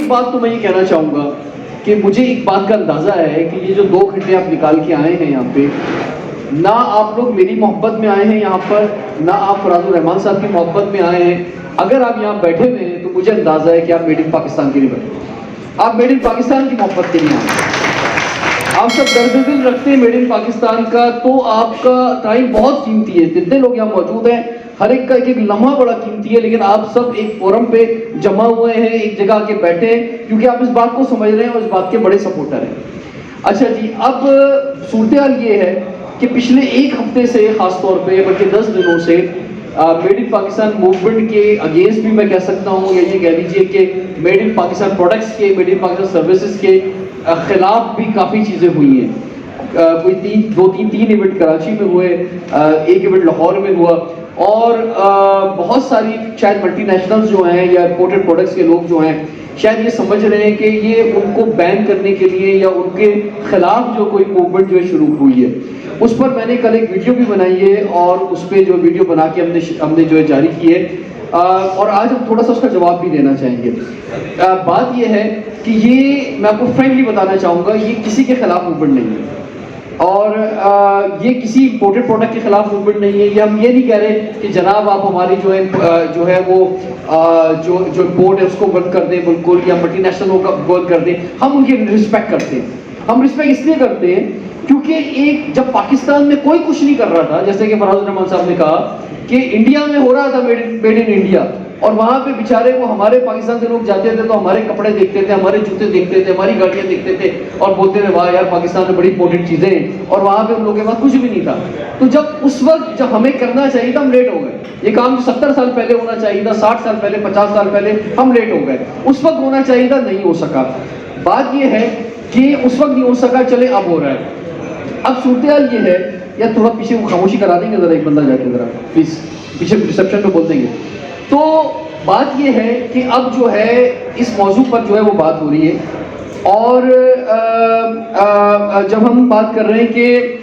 ایک بات تو میں یہ کہنا چاہوں گا کہ مجھے ایک بات کا اندازہ ہے کہ یہ جو 2 گھنٹے آپ نکال کے آئے ہیں یہاں پہ، نہ آپ لوگ میری محبت میں آئے ہیں یہاں پر، نہ آپ فراز الرحمان صاحب کی محبت میں آئے ہیں. اگر آپ یہاں بیٹھے ہوئے ہیں تو مجھے اندازہ ہے کہ آپ میڈ ان پاکستان کے لیے بیٹھے، آپ میڈ ان پاکستان کی محبت کے لیے آئے. آپ سب درد دل رکھتے ہیں میڈ ان پاکستان کا، تو آپ کا ٹائم بہت قیمتی ہے. جتنے لوگ یہاں موجود ہیں ہر ایک کا ایک لمحہ بڑا قیمتی ہے، لیکن آپ سب ایک فورم پہ جمع ہوئے ہیں، ایک جگہ کے بیٹھے ہیں، کیونکہ آپ اس بات کو سمجھ رہے ہیں اور اس بات کے بڑے سپورٹر ہیں. اچھا جی، اب صورتحال یہ ہے کہ پچھلے 1 ہفتے سے خاص طور پہ، بلکہ 10 دنوں سے میڈ ان پاکستان موومنٹ کے اگینسٹ بھی میں کہہ سکتا ہوں، یا یہ کہہ لیجیے کہ میڈ ان پاکستان پروڈکٹس کے، میڈ ان پاکستان سروسز کے خلاف بھی کافی چیزیں ہوئی ہیں. کوئی 3 ایونٹ کراچی میں ہوئے، 1 ایونٹ لاہور میں ہوا، اور بہت ساری شاید ملٹی نیشنلز جو ہیں یا امپورٹڈ پروڈکٹس کے لوگ جو ہیں شاید یہ سمجھ رہے ہیں کہ یہ ان کو بین کرنے کے لیے یا ان کے خلاف جو کوئی موومنٹ جو ہے شروع ہوئی ہے. اس پر میں نے کل ایک ویڈیو بھی بنائی ہے، اور اس پہ جو ویڈیو بنا کے ہم نے جو ہے جاری کی ہے، اور آج ہم تھوڑا سا اس کا جواب بھی دینا چاہیں گے. بات یہ ہے کہ یہ میں آپ کو فرینکلی بتانا چاہوں گا، یہ کسی کے خلاف موومنٹ نہیں ہے، اور یہ کسی امپورٹڈ پروڈکٹ کے خلاف موومنٹ نہیں ہے. یہ ہم یہ نہیں کہہ رہے کہ جناب آپ ہماری جو ہے وہ جو امپورٹ ہے اس کو بند کر دیں بالکل، یا ملٹی نیشنلوں کا بند کر دیں. ہم ان کی رسپیکٹ کرتے ہیں. ہم رسپیکٹ اس لیے کرتے ہیں کیونکہ جب پاکستان میں کوئی کچھ نہیں کر رہا تھا، جیسے کہ فراز الرحمان صاحب نے کہا کہ انڈیا میں ہو رہا تھا میڈ ان انڈیا، اور وہاں پہ بیچارے وہ ہمارے پاکستان سے لوگ جاتے تھے تو ہمارے کپڑے دیکھتے تھے، ہمارے جوتے دیکھتے تھے، ہماری گاڑیاں دیکھتے تھے، اور بولتے تھے واہ یار پاکستان میں بڑی امپورٹنٹ چیزیں ہیں، اور وہاں پہ ان لوگوں کے پاس کچھ بھی نہیں تھا. تو جب اس وقت جب ہمیں کرنا چاہیے تھا، ہم لیٹ ہو گئے. یہ کام جو 70 سال پہلے ہونا چاہیے تھا، 60 سال پہلے، 50 سال پہلے، ہم لیٹ ہو گئے. اس وقت ہونا چاہیے تھا، نہیں ہو سکا. بات یہ ہے کہ اس وقت نہیں ہو سکا، چلے اب ہو رہا ہے. اب صورتحال یہ ہے، یا تھوڑا پیچھے خاموشی کرا دیں گے ذرا، ایک بندہ جا کے ذرا پلیز پیچھے ریسپشن پہ بول دیں گے. تو بات یہ ہے کہ اب جو ہے اس موضوع پر جو ہے وہ بات ہو رہی ہے، اور جب ہم بات کر رہے ہیں کہ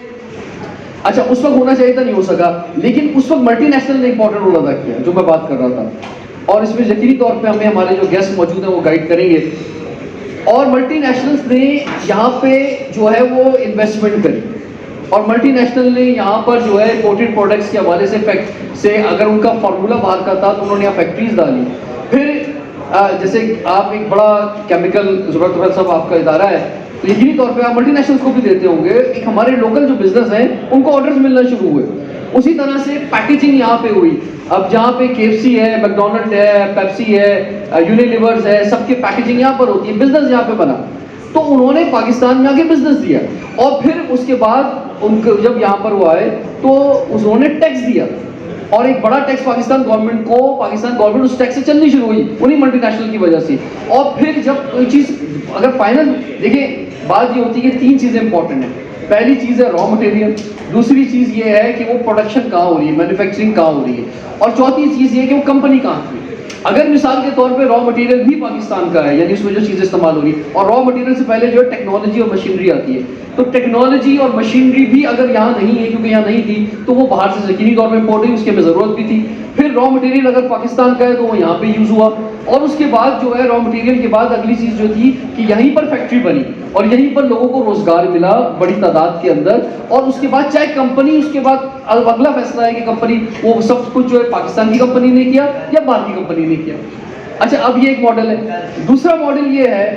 اچھا اس وقت ہونا چاہیے تھا، نہیں ہو سکا، لیکن اس وقت ملٹی نیشنل نے امپورٹنٹ رول ادا کیا جو میں بات کر رہا تھا. اور اس میں یقینی طور پہ ہمیں ہمارے جو گیسٹ موجود ہیں وہ گائیڈ کریں گے. اور ملٹی نیشنلز نے یہاں پہ جو ہے وہ انویسٹمنٹ کری، اور ملٹی نیشنل نے یہاں پر جو ہے امپورٹڈ پروڈکٹس کے حوالے سے اگر ان کا فارمولا باہر کا تھا تو انہوں نے یہاں فیکٹریز ڈالی. پھر جیسے آپ ایک بڑا کیمیکل ضرورت صاحب آپ کا ادارہ ہے، تو یقینی طور پہ آپ ملٹی نیشنلز کو بھی دیتے ہوں گے. ایک ہمارے لوکل جو بزنس ہیں ان کو آرڈرز ملنا شروع ہوئے. اسی طرح سے پیکیجنگ یہاں پہ ہوئی. اب جہاں پہ KFC ہے، میکڈونلڈ ہے، پیپسی ہے، یونیلیورز ہے، سب کی پیکیجنگ یہاں پر ہوتی ہے. بزنس یہاں پہ بنا، تو انہوں نے پاکستان میں آ کے بزنس دیا. اور پھر اس کے بعد ان کو جب یہاں پر وہ آئے تو انہوں نے ٹیکس دیا، اور ایک بڑا ٹیکس پاکستان گورنمنٹ اس ٹیکس سے چلنی شروع ہوئی انہی ملٹی نیشنل کی وجہ سے. اور پھر جب کوئی چیز اگر فائنل دیکھیں، بات یہ ہوتی ہے کہ 3 چیزیں امپورٹنٹ ہیں. پہلی چیز ہے را مٹیریل، دوسری چیز یہ ہے کہ وہ پروڈکشن کہاں ہو رہی ہے، مینوفیکچرنگ کہاں ہو رہی ہے، اور چوتھی چیز یہ ہے کہ وہ کمپنی کہاں کی. اگر مثال کے طور پہ را مٹیریل بھی پاکستان کا ہے، یعنی اس میں جو چیزیں استعمال ہو رہی ہے، اور را مٹیریل سے پہلے جو ہے ٹیکنالوجی اور مشینری آتی ہے، تو ٹیکنالوجی اور مشینری بھی اگر یہاں نہیں ہے، کیونکہ یہاں نہیں تھی، تو وہ باہر سے یقینی طور پہ امپورٹ ہوئی، اس کی ہمیں ضرورت بھی تھی. پھر را مٹیریل اگر پاکستان کا ہے تو وہ یہاں پہ یوز ہوا، اور اس کے بعد جو ہے را مٹیریل کے بعد اگلی چیز جو تھی کہ یہیں پر فیکٹری بنی، اور یہیں پر لوگوں کو روزگار ملا بڑی تعداد کے اندر. اور اس کے بعد چاہے کمپنی، اس کے بعد اگلا فیصلہ ہے کہ کمپنی وہ سب کچھ جو ہے پاکستان کی کمپنی نے کیا یا باہر کی کمپنی نے کیا. اچھا اب یہ ایک ماڈل ہے. دوسرا ماڈل یہ ہے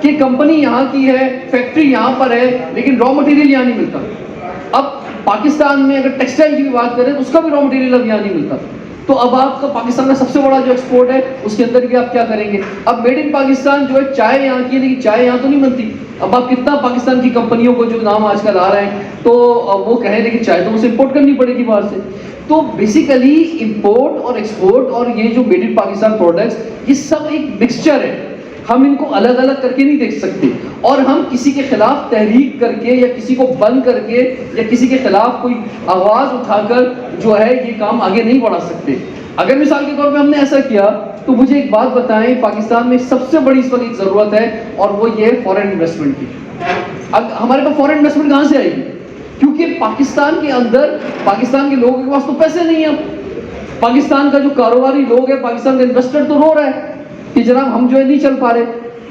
کہ کمپنی یہاں کی ہے، فیکٹری یہاں پر ہے، لیکن را مٹیریل یہاں نہیں ملتا. اب پاکستان میں اگر ٹیکسٹائل کی بھی بات کریں تو اس کا بھی را مٹیریل اب یہاں نہیں ملتا. تو اب آپ کا پاکستان کا سب سے بڑا جو ایکسپورٹ ہے اس کے اندر بھی آپ کیا کریں گے؟ اب میڈ ان پاکستان جو ہے چائے یہاں کی ہے، لیکن چائے یہاں تو نہیں بنتی. اب آپ کتنا پاکستان کی کمپنیوں کو جو نام آج کل آ رہے ہیں تو وہ کہیں، لیکن چائے تو اسے امپورٹ کرنی پڑے گی باہر سے. تو بیسیکلی امپورٹ اور ایکسپورٹ اور یہ جو میڈ ان پاکستان پروڈکٹس، یہ سب ایک مکسچر ہے. ہم ان کو الگ الگ کر کے نہیں دیکھ سکتے، اور ہم کسی کے خلاف تحریک کر کے یا کسی کو بند کر کے یا کسی کے خلاف کوئی آواز اٹھا کر جو ہے یہ کام آگے نہیں بڑھا سکتے. اگر مثال کے طور پہ ہم نے ایسا کیا تو مجھے ایک بات بتائیں، پاکستان میں سب سے بڑی اس وقت ایک ضرورت ہے، اور وہ یہ فورن انویسٹمنٹ کی. اب ہمارے پاس فورن انویسٹمنٹ کہاں سے آئے گی؟ کیونکہ پاکستان کے اندر پاکستان کے لوگوں کے پاس تو پیسے نہیں ہیں. پاکستان کا جو کاروباری لوگ ہے، پاکستان کا انویسٹر تو رو رہا ہے کہ جناب ہم جو ہے نہیں چل پا رہے.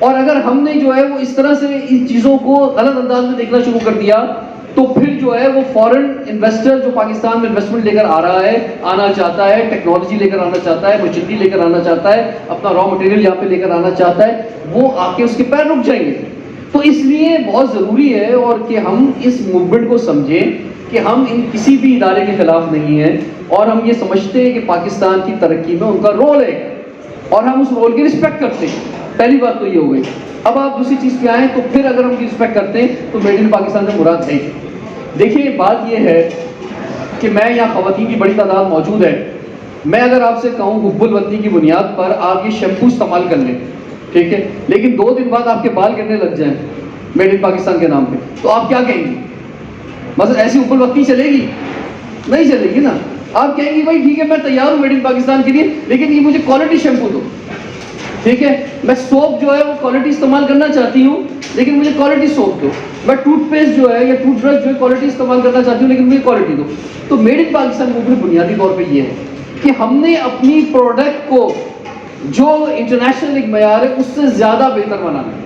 اور اگر ہم نے جو ہے وہ اس طرح سے ان چیزوں کو غلط انداز میں دیکھنا شروع کر دیا تو پھر جو ہے وہ فورن انویسٹر جو پاکستان میں انویسٹمنٹ لے کر آ رہا ہے، آنا چاہتا ہے، ٹیکنالوجی لے کر آنا چاہتا ہے، مشینری لے کر آنا چاہتا ہے، اپنا را مٹیریل یہاں پہ لے کر آنا چاہتا ہے، وہ آ کے اس کے پیر رک جائیں گے. تو اس لیے بہت ضروری ہے اور کہ ہم اس موومنٹ کو سمجھیں کہ ہم ان کسی بھی ادارے کے خلاف نہیں ہیں، اور ہم یہ سمجھتے ہیں کہ پاکستان کی ترقی میں ان کا رول ہے اور ہم اس رول کی رسپیکٹ کرتے ہیں. پہلی بات تو یہ ہو گئی. اب آپ دوسری چیز پہ آئیں تو پھر اگر ہم کی رسپیکٹ کرتے ہیں تو میڈ ان پاکستان سے مراد ہے. دیکھیے بات یہ ہے کہ میں یہاں خواتین کی بڑی تعداد موجود ہے. میں اگر آپ سے کہوں حب الوطنی کی بنیاد پر آپ یہ شیمپو استعمال کر لیں، ٹھیک ہے، لیکن 2 دن بعد آپ کے بال گرنے لگ جائیں میڈ ان پاکستان کے نام پہ، تو آپ کیا کہیں گی؟ مثلا ایسی حب الوطنی چلے گی؟ نہیں چلے گی نا. آپ کہیں گی بھائی ٹھیک ہے میں تیار ہوں میڈ ان پاکستان کے لیے، لیکن یہ مجھے کوالٹی شیمپو دو. ٹھیک ہے، میں سوپ جو ہے وہ کوالٹی استعمال کرنا چاہتی ہوں لیکن مجھے کوالٹی سوپ دو. میں ٹوتھ پیسٹ جو ہے یا ٹوتھ برش جو ہے کوالٹی استعمال کرنا چاہتی ہوں لیکن مجھے کوالٹی دو. تو میڈ ان پاکستان موومنٹ بنیادی طور پہ یہ ہے کہ ہم نے اپنی پروڈکٹ کو جو انٹرنیشنل ایک معیار ہے اس سے زیادہ بہتر بنانا ہے.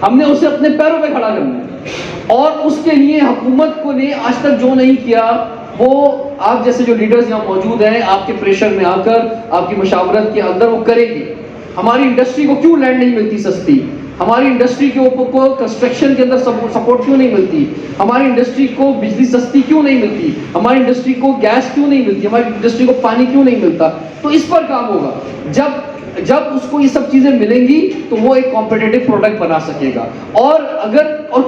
ہم نے اسے اپنے پیروں پہ کھڑا کرنا ہے، اور اس کے لیے حکومت کو نے آج تک جو نہیں کیا وہ آپ جیسے جو لیڈرز یہاں موجود ہیں آپ کے پریشر میں آ کر آپ کی مشاورت کے اندر وہ کریں گے. ہماری انڈسٹری کو کیوں لینڈ نہیں ملتی سستی؟ ہماری انڈسٹری کے اوپر کو کنسٹرکشن کے اندر سپورٹ کیوں نہیں ملتی؟ ہماری انڈسٹری کو بجلی سستی کیوں نہیں ملتی؟ ہماری انڈسٹری کو گیس کیوں نہیں ملتی؟ ہماری انڈسٹری کو پانی کیوں نہیں ملتا؟ تو اس پر کام ہوگا. جب اس کو یہ سب چیزیں ملیں گی تو وہ ایک کمپیٹیٹو پروڈکٹ بنا سکے گا. اور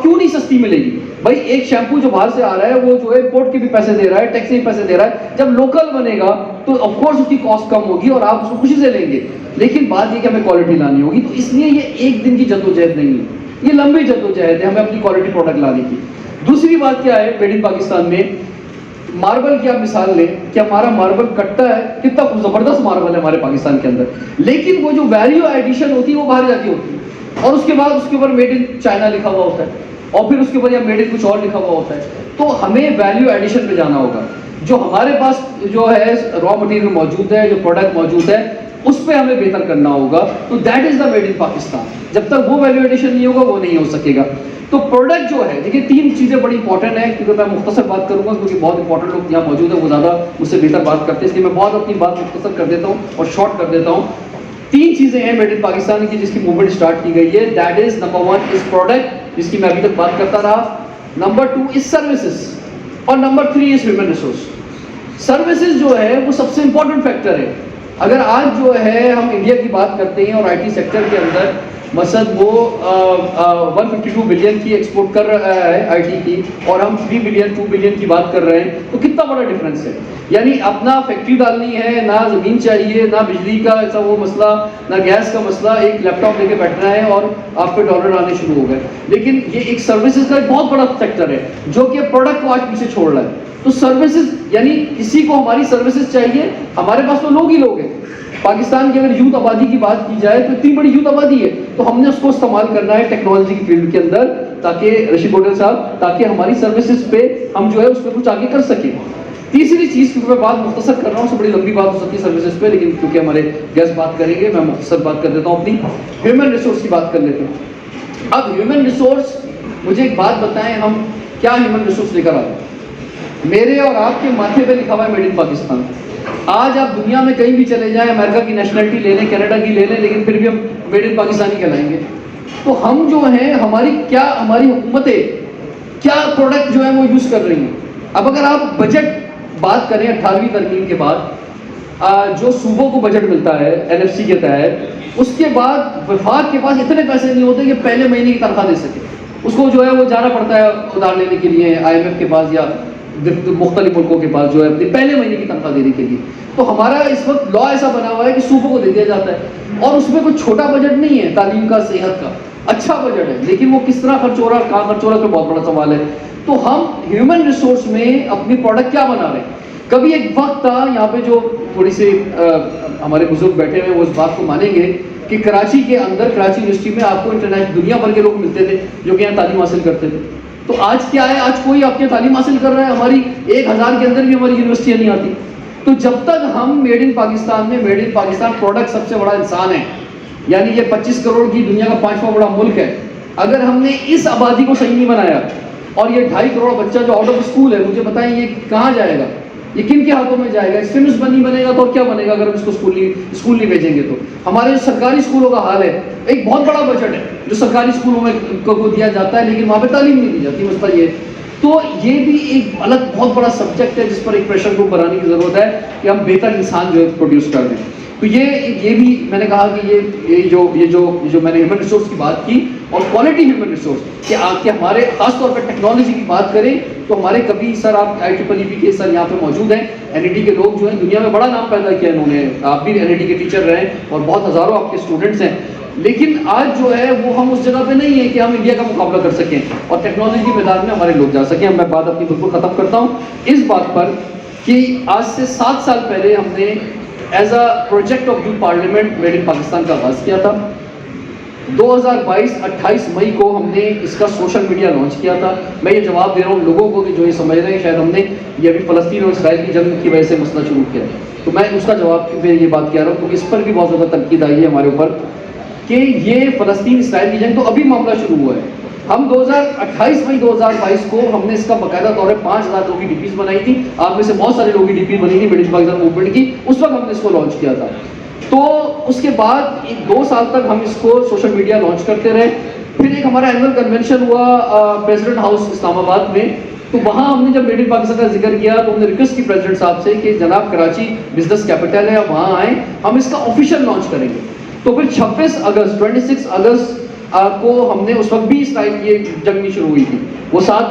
کیوں نہیں سستی ملے گی؟ بھائی ایک شیمپو جو باہر سے آ رہا ہے وہ جو ہے امپورٹ کے بھی پیسے دے رہا ہے، ٹیکس کے بھی پیسے دے رہا ہے. جب لوکل بنے گا تو آف کورس اس کی کاسٹ کم ہوگی اور آپ اس کو خوشی سے لیں گے. لیکن بات یہ کہ ہمیں کوالٹی لانی ہوگی. تو اس لیے یہ ایک دن کی جدوجہد نہیں ہے، یہ لمبی جدوجہد ہے ہمیں اپنی کوالٹی پروڈکٹ لانے کی. دوسری بات کیا ہے میڈ ان پاکستان میں؟ ماربل کی آپ مثال لیں کہ ہمارا ماربل کٹتا ہے، کتنا زبردست ماربل ہے ہمارے پاکستان کے اندر، لیکن وہ جو ویلیو ایڈیشن ہوتی ہے وہ باہر جا کے ہوتی ہے، اور اس کے بعد اس کے اوپر میڈ ان چائنا لکھا ہوا ہوتا ہے، اور پھر اس کے اوپر یا میڈ ان کچھ اور لکھا ہوا ہوتا ہے. تو ہمیں ویلیو ایڈیشن پہ جانا ہوگا. جو ہمارے پاس جو ہے را مٹیریل موجود ہے، جو پروڈکٹ موجود ہے، اس پہ ہمیں بہتر کرنا ہوگا. تو that is the made in Pakistan. جب تک وہ ویلیو ایڈیشن نہیں ہوگا وہ نہیں ہو سکے گا. تو پروڈکٹ جو ہے، دیکھیے 3 چیزیں بڑی انپورٹنٹ ہیں، کیونکہ میں مختصر بات کروں گا کیونکہ بہت انپورٹنٹ لوگ یہاں موجود ہیں، وہ زیادہ مجھ سے بہتر بات کرتے ہیں، اس لیے میں بہت اپنی بات مختصر کر دیتا ہوں اور شارٹ کر دیتا ہوں. 3 چیزیں ہیں میڈ ان پاکستان کی جس کی موومنٹ اسٹارٹ کی گئی ہے. That is number 1 is product, جس کی میں ابھی تک بات کرتا رہا. نمبر 2 از سروسز، اور number 3 is human resource. Services جو ہے وہ سب سے امپورٹنٹ فیکٹر ہے. اگر آج جو ہے ہم انڈیا کی بات کرتے ہیں اور آئی ٹی سیکٹر کے اندر مثلا وہ 152 بلین کی ایکسپورٹ کر رہا ہے آئی ٹی کی، اور ہم 3 بلین 2 بلین کی بات کر رہے ہیں، تو کتنا بڑا ڈفرینس ہے. یعنی اپنا فیکٹری ڈالنی ہے، نہ زمین چاہیے، نہ بجلی کا ایسا وہ مسئلہ، نہ گیس کا مسئلہ، ایک لیپ ٹاپ لے کے بیٹھنا ہے اور آپ پہ ڈالر آنے شروع ہو گئے. لیکن یہ ایک سروسز کا ایک بہت بڑا سیکٹر ہے جو کہ پروڈکٹ کو آج پیچھے چھوڑ رہا ہے. تو سروسز یعنی کسی کو ہماری سروسز چاہیے، ہمارے پاس تو لوگ ہی لوگ ہیں. پاکستان کی اگر یوتھ آبادی کی بات کی جائے تو اتنی بڑی یوتھ آبادی ہے، تو ہم نے اس کو استعمال کرنا ہے ٹیکنالوجی کی فیلڈ کے اندر، تاکہ رشید ہوٹل صاحب، تاکہ ہماری سروسز پہ ہم جو ہے اس پہ کچھ آگے کر سکیں. تیسری چیز، کیونکہ میں بات مختصر کر رہا ہوں، سے بڑی لمبی بات ہو سکتی ہے سروسز پہ، لیکن کیونکہ ہمارے گیسٹ بات کریں گے میں مختصر بات کر دیتا ہوں. اپنی ہیومن ریسورس کی بات کر لیتے ہیں. اب ہیومن ریسورس، مجھے ایک بات بتائیں، ہم کیا ہیومن ریسورس لے کر آئے؟ میرے اور آپ کے ماتھے پہ لکھا ہوا ہے میڈ ان پاکستان. آج آپ دنیا میں کہیں بھی چلے جائیں، امریکہ کی نیشنلٹی لے لیں، کینیڈا کی لے لیں، لیکن پھر بھی ہم میڈ ان پاکستانی کہلائیں گے. تو ہم جو ہیں ہماری حکومتیں کیا پروڈکٹ جو ہے وہ یوز کر رہی ہیں. اب اگر آپ بجٹ بات کریں 18ویں ترمیم کے بعد جو صوبوں کو بجٹ ملتا ہے NFC کے تحت، اس کے بعد وفاق کے پاس اتنے پیسے نہیں ہوتے کہ پہلے مہینے کی تنخواہ دے سکے. اس کو جو ہے وہ جانا پڑتا ہے ادھار لینے کے لیے IMF کے پاس یا مختلف ملکوں کے پاس جو ہے اپنے پہلے مہینے کی تنخواہ دینے کے لیے. تو ہمارا اس وقت لا ایسا بنا ہوا ہے کہ صوبوں کو دے دیا جاتا ہے، اور اس میں کوئی چھوٹا بجٹ نہیں ہے. تعلیم کا، صحت کا اچھا بجٹ ہے، لیکن وہ کس طرح خرچ ہو رہا ہے، کہاں خرچ ہو رہا ہے، تو بہت بڑا سوال ہے. تو ہم ہیومن ریسورس میں اپنی پروڈکٹ کیا بنا رہے ہیں؟ کبھی ایک وقت تھا یہاں پہ، جو تھوڑی سی ہمارے بزرگ بیٹھے ہوئے وہ اس بات کو مانیں گے کہ کراچی کے اندر، کراچی یونیورسٹی میں آپ کو انٹرنیشنل دنیا بھر کے لوگ ملتے تھے جو کہ یہاں تعلیم حاصل کرتے تھے. تو آج کیا ہے؟ آج کوئی آپ کے تعلیم حاصل کر رہا ہے، ہماری 1000 کے اندر بھی ہماری یونیورسٹیاں نہیں آتی. تو جب تک ہم میڈ ان پاکستان میں، میڈ ان پاکستان پروڈکٹ سب سے بڑا انسان ہے، یعنی یہ 25 کروڑ کی دنیا کا 5واں بڑا ملک ہے. اگر ہم نے اس آبادی کو صحیح نہیں بنایا اور یہ 2.5 کروڑ بچہ جو آؤٹ آف اسکول ہے, مجھے بتائیں یہ کہاں جائے گا, یہ کن کے ہاتھوں میں جائے گا؟ ایکسٹریمسٹ نہیں بنے گا تو اور کیا بنے گا اگر ہم اس کو اسکول نہیں بھیجیں گے تو. ہمارے جو سرکاری اسکولوں کا حال ہے, ایک بہت بڑا بجٹ ہے جو سرکاری اسکولوں میں کو دیا جاتا ہے لیکن وہاں پہ تعلیم نہیں دی جاتی, مسئلہ یہ. تو یہ بھی ایک الگ بہت بڑا سبجیکٹ ہے جس پر ایک پریشر گروپ بنانے کی ضرورت ہے کہ ہم بہتر انسان جو ہے پروڈیوس کر دیں. تو یہ بھی میں نے کہا کہ یہ جو میں نے ہیومن ریسورس کی بات کی اور کوالٹی ہیومن ریسورس کہ ہمارے خاص طور پہ ٹیکنالوجی کی بات کریں تو ہمارے کبھی سر آپ IEEE کے سر یہاں پہ موجود ہیں, NIT کے لوگ جو ہیں دنیا میں بڑا نام پیدا کیا انہوں نے, آپ بھی NIT کے ٹیچر رہے اور بہت ہزاروں آپ کے اسٹوڈنٹس ہیں. لیکن آج جو ہے وہ ہم اس جگہ پہ نہیں ہیں کہ ہم انڈیا کا مقابلہ کر سکیں اور ٹیکنالوجی کے میدان میں ہمارے لوگ جا سکیں. میں بات اپنی بالکل ختم کرتا ہوں اس بات پر کہ آج سے 7 سال پہلے ہم نے as a project of youth parliament made in Pakistan کا آغاز کیا تھا. 2022 28 مئی کو ہم نے اس کا سوشل میڈیا لانچ کیا تھا. میں یہ جواب دے رہا ہوں لوگوں کو کہ جو یہ سمجھ رہے ہیں شاید ہم نے یہ ابھی فلسطین اور اسرائیل کی جنگ کی وجہ سے مسئلہ شروع کیا ہے, تو میں اس کا جواب پہ یہ بات کہہ رہا ہوں کیونکہ اس پر بھی بہت زیادہ تنقید آئی ہے ہمارے اوپر کہ یہ فلسطین اسرائیل کی جنگ تو ابھی معاملہ شروع ہوا ہے. ہم 28 مئی 2022 کو ہم نے اس کا باقاعدہ طور پہ 5000 لوگوں کی DPs بنائی تھی. آپ میں سے بہت سارے لوگوں کی DP بنی تھی میڈ ان پاکستان موومنٹ کی, اس وقت ہم نے اس کو لانچ کیا تھا. تو اس کے بعد 2 سال تک ہم اس کو سوشل میڈیا لانچ کرتے رہے. پھر ایک ہمارا اینول کنونشن ہوا پریزیڈنٹ ہاؤس اسلام آباد میں, تو وہاں ہم نے جب میڈ ان پاکستان کا ذکر کیا تو ہم نے ریکویسٹ کی پریزیڈنٹ صاحب سے کہ جناب کراچی بزنس کیپٹل ہے, آپ وہاں آئیں, ہم اس کا آفیشیل لانچ کریں گے. تو پھر 26 اگست کو ہم نے اس وقت بھی اسرائیل کی ایک جنگ نہیں شروع ہوئی تھی, وہ 7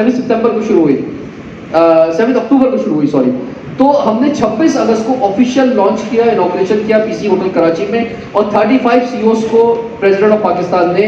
ستمبر کو شروع ہوئی, 7 اکتوبر کو شروع ہوئی سوری. تو ہم نے 26 اگست کو آفیشیل لانچ کیا, انوگریشن کیا PC ہوٹل کراچی میں, اور 35 CEOs کو پریزیڈنٹ آف پاکستان نے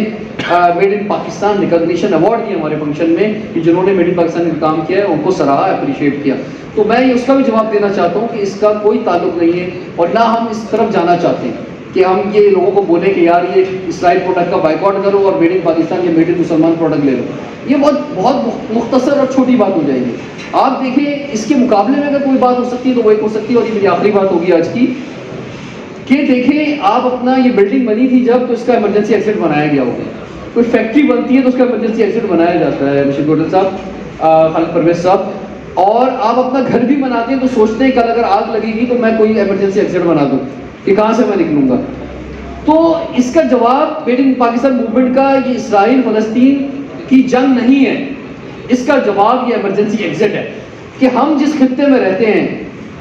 made in Pakistan recognition award دیا ہمارے فنکشن میں کہ جنہوں نے میڈ ان پاکستان میں کام کیا ہے ان کو سراہا, اپریشیٹ کیا. تو میں اس کا بھی جواب دینا چاہتا ہوں کہ اس کا کوئی تعلق نہیں ہے اور نہ ہم اس طرف جانا چاہتے ہیں کہ ہم یہ لوگوں کو بولیں کہ یار یہ اسرائیل پروڈکٹ کا بائیکاٹ کرو اور میڈ ان پاکستان کے میڈ ان مسلمان پروڈکٹ لے لو. یہ بہت مختصر اور چھوٹی بات ہو جائے گی. آپ دیکھیں اس کے مقابلے میں اگر کوئی بات ہو سکتی ہے تو وہ ایک ہو سکتی ہے, اور یہ میری آخری بات ہوگی آج کی, کہ دیکھیں آپ اپنا یہ بلڈنگ بنی تھی جب تو اس کا ایمرجنسی ایکسٹ بنایا گیا ہوگا. کوئی فیکٹری بنتی ہے تو اس کا ایمرجنسی ایکسٹ بنایا جاتا ہے رشید گوڈل صاحب, خالد پرویز صاحب. اور آپ اپنا گھر بھی بناتے ہیں تو سوچتے ہیں کل اگر آگ لگے گی تو میں کوئی ایمرجنسی ایکسٹ بنا دوں کہ کہاں سے میں نکلوں گا. تو اس کا جواب میڈ ان پاکستان موومنٹ کا یہ اسرائیل فلسطین کی جنگ نہیں ہے, اس کا جواب یہ ایمرجنسی ایگزٹ ہے کہ ہم جس خطے میں رہتے ہیں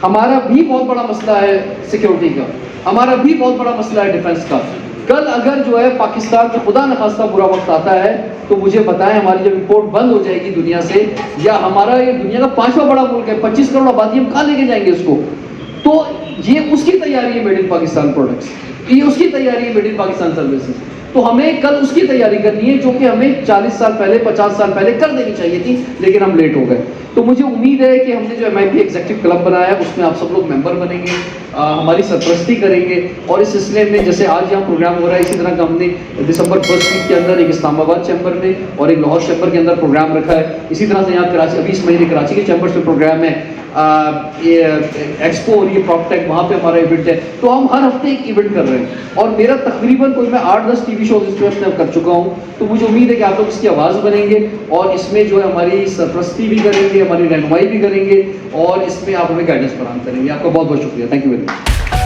ہمارا بھی بہت بڑا مسئلہ ہے سیکیورٹی کا, ہمارا بھی بہت بڑا مسئلہ ہے ڈیفنس کا. کل اگر جو ہے پاکستان میں خدا نخواستہ برا وقت آتا ہے تو مجھے بتائیں ہماری جب امپورٹ بند ہو جائے گی دنیا سے, یا ہمارا یہ دنیا کا 5واں بڑا ملک ہے, 25 کروڑ آبادی, ہم کہاں لے کے جائیں گے اس کو؟ تو یہ اس کی تیاری ہے میڈ ان پاکستان پروڈکٹس, یہ اس کی تیاری ہے میڈ ان پاکستان سروسز. تو ہمیں کل اس کی تیاری کرنی ہے جو کہ ہمیں 40 سال پہلے 50 سال پہلے کر دینی چاہیے تھی, لیکن ہم لیٹ ہو گئے. تو مجھے امید ہے کہ ہم نے جو MIP ایگزیکٹو کلب بنایا ہے اس میں آپ سب لوگ ممبر بنیں گے, ہماری سرپرستی کریں گے, اور اس سلسلے میں جیسے آج یہاں پروگرام ہو رہا ہے اسی طرح کا ہم نے دسمبر 1 ویک کے اندر ایک اسلام آباد چیمبر میں اور ایک لاہور چیمبر کے اندر پروگرام رکھا ہے. اسی طرح سے یہاں کراچی ابھی اس مہینے کراچی کے چیمبر سے پروگرام ہے, یہ ایکسپو اور یہ پراپ ٹیک وہاں پہ ہمارا ایونٹ ہے. تو ہم ہر ہفتے ایک ایونٹ کر رہے ہیں, اور میرا تقریباً کوئی میں 8-10 TV شوز اس میں کر چکا ہوں. تو مجھے امید ہے کہ آپ لوگ اس کی آواز بنیں گے اور اس میں جو ہے ہماری سرپرستی بھی کریں گے, ہماری رہنمائی بھی کریں گے, اور اس میں آپ ہمیں گائیڈنس فراہم کریں گے. آپ کا بہت بہت شکریہ. Thank you very much.